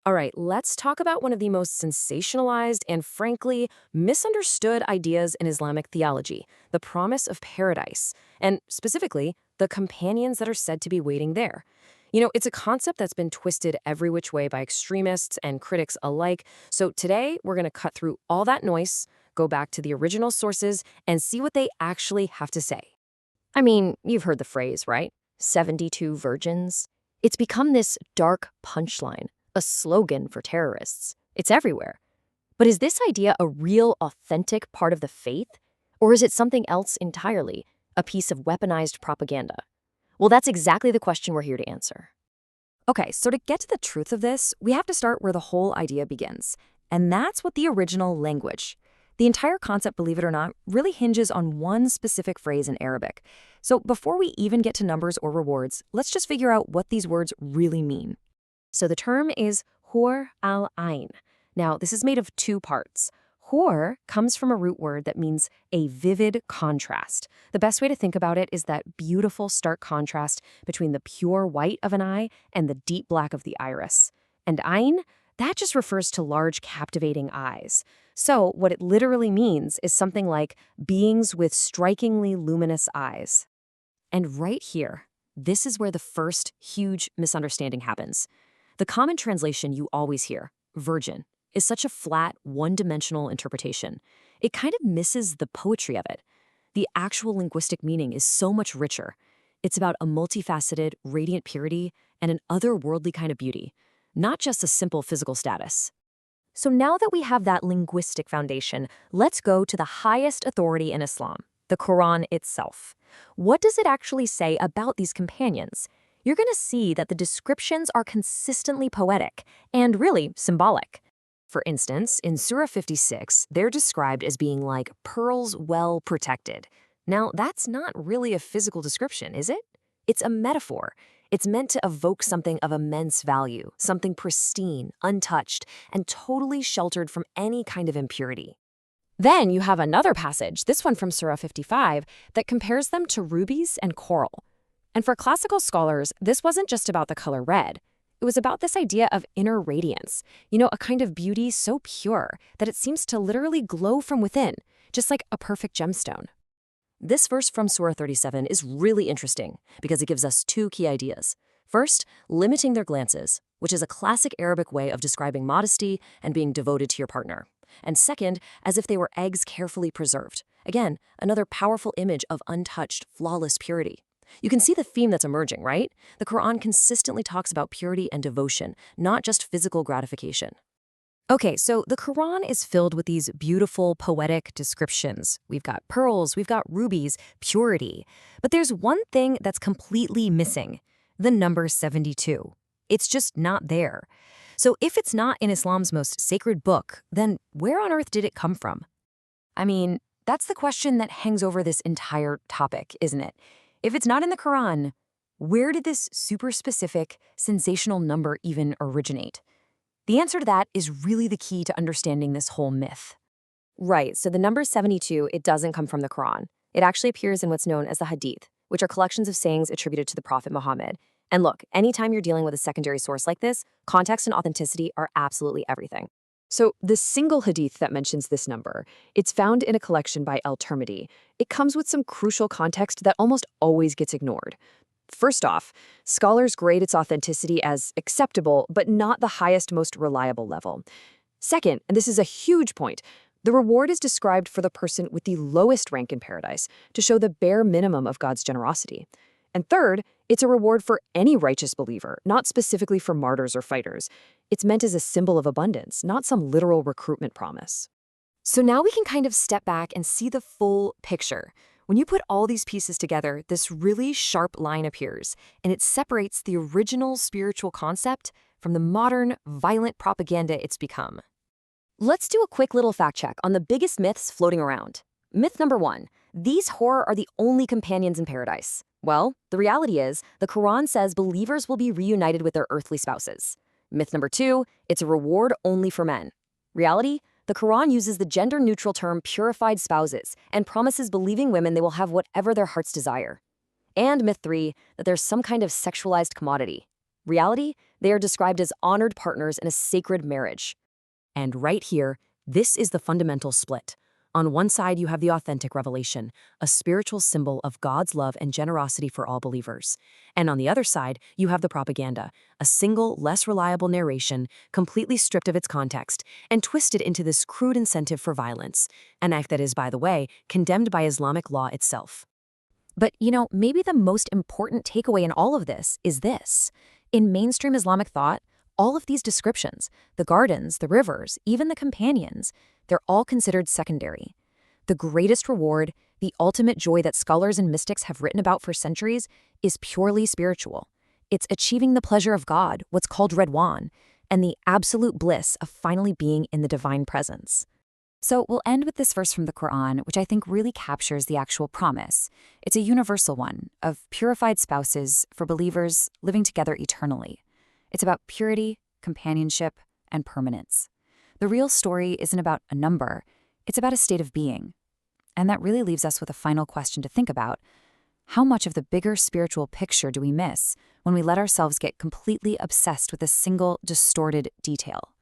All right, let's talk about one of the most sensationalized and frankly misunderstood ideas in Islamic theology, the promise of paradise, and specifically, the companions that are said to be waiting there. It's a concept that's been twisted every which way by extremists and critics alike. So today, we're going to cut through all that noise, go back to the original sources, and see what they actually have to say. I mean, you've heard the phrase, right? 72 virgins. It's become this dark punchline, a slogan for terrorists. It's everywhere. But is this idea a real, authentic part of the faith? Or is it something else entirely, a piece of weaponized propaganda? Well, that's exactly the question we're here to answer. Okay, so to get to the truth of this, we have to start where the whole idea begins. And that's with the original language. The entire concept, believe it or not, really hinges on one specific phrase in Arabic. So before we even get to numbers or rewards, let's just figure out what these words really mean. So the term is Hoor al Ayn. Now, this is made of two parts. Hoor comes from a root word that means a vivid contrast. The best way to think about it is that beautiful stark contrast between the pure white of an eye and the deep black of the iris. And Ayn, that just refers to large, captivating eyes. So what it literally means is something like beings with strikingly luminous eyes. And right here, this is where the first huge misunderstanding happens. The common translation you always hear, virgin, is such a flat, one-dimensional interpretation. It kind of misses the poetry of it. The actual linguistic meaning is so much richer. It's about a multifaceted, radiant purity and an otherworldly kind of beauty, not just a simple physical status. So now that we have that linguistic foundation, let's go to the highest authority in Islam, the Quran itself. What does it actually say about these companions? You're going to see that the descriptions are consistently poetic and really symbolic. For instance, in Surah 56, they're described as being like pearls well protected. Now, that's not really a physical description, is it? It's a metaphor. It's meant to evoke something of immense value, something pristine, untouched, and totally sheltered from any kind of impurity. Then you have another passage, this one from Surah 55, that compares them to rubies and coral. And for classical scholars, this wasn't just about the color red. It was about this idea of inner radiance, a kind of beauty so pure that it seems to literally glow from within, just like a perfect gemstone. This verse from Surah 37 is really interesting because it gives us two key ideas. First, limiting their glances, which is a classic Arabic way of describing modesty and being devoted to your partner. And second, as if they were eggs carefully preserved. Again, another powerful image of untouched, flawless purity. You can see the theme that's emerging, right? The Quran consistently talks about purity and devotion, not just physical gratification. Okay, so the Quran is filled with these beautiful, poetic descriptions. We've got pearls, we've got rubies, purity. But there's one thing that's completely missing, the number 72. It's just not there. So if it's not in Islam's most sacred book, then where on earth did it come from? I mean, that's the question that hangs over this entire topic, isn't it? If it's not in the Quran, where did this super specific, sensational number even originate? The answer to that is really the key to understanding this whole myth. Right, so the number 72, it doesn't come from the Quran. It actually appears in what's known as the Hadith, which are collections of sayings attributed to the Prophet Muhammad. And look, anytime you're dealing with a secondary source like this, context and authenticity are absolutely everything. So the single hadith that mentions this number, it's found in a collection by al-Tirmidhi. It comes with some crucial context that almost always gets ignored. First off, scholars grade its authenticity as acceptable, but not the highest, most reliable level. Second, and this is a huge point, the reward is described for the person with the lowest rank in paradise to show the bare minimum of God's generosity. And third, it's a reward for any righteous believer, not specifically for martyrs or fighters. It's meant as a symbol of abundance, not some literal recruitment promise. So now we can kind of step back and see the full picture. When you put all these pieces together, this really sharp line appears, and it separates the original spiritual concept from the modern, violent propaganda it's become. Let's do a quick little fact check on the biggest myths floating around. Myth number 1, these Hawraa are the only companions in paradise. Well, the reality is, the Quran says believers will be reunited with their earthly spouses. Myth number 2, it's a reward only for men. Reality, the Quran uses the gender-neutral term purified spouses and promises believing women they will have whatever their hearts desire. And myth 3, that there's some kind of sexualized commodity. Reality, they are described as honored partners in a sacred marriage. And right here, this is the fundamental split. On one side, you have the authentic revelation, a spiritual symbol of God's love and generosity for all believers. And on the other side, you have the propaganda, a single, less reliable narration, completely stripped of its context, and twisted into this crude incentive for violence, an act that is, by the way, condemned by Islamic law itself. But, maybe the most important takeaway in all of this is this. In mainstream Islamic thought, all of these descriptions, the gardens, the rivers, even the companions, they're all considered secondary. The greatest reward, the ultimate joy that scholars and mystics have written about for centuries, is purely spiritual. It's achieving the pleasure of God, what's called Redwan, and the absolute bliss of finally being in the divine presence. So we'll end with this verse from the Quran, which I think really captures the actual promise. It's a universal one of purified spouses for believers living together eternally. It's about purity, companionship, and permanence. The real story isn't about a number, it's about a state of being. And that really leaves us with a final question to think about. How much of the bigger spiritual picture do we miss when we let ourselves get completely obsessed with a single distorted detail?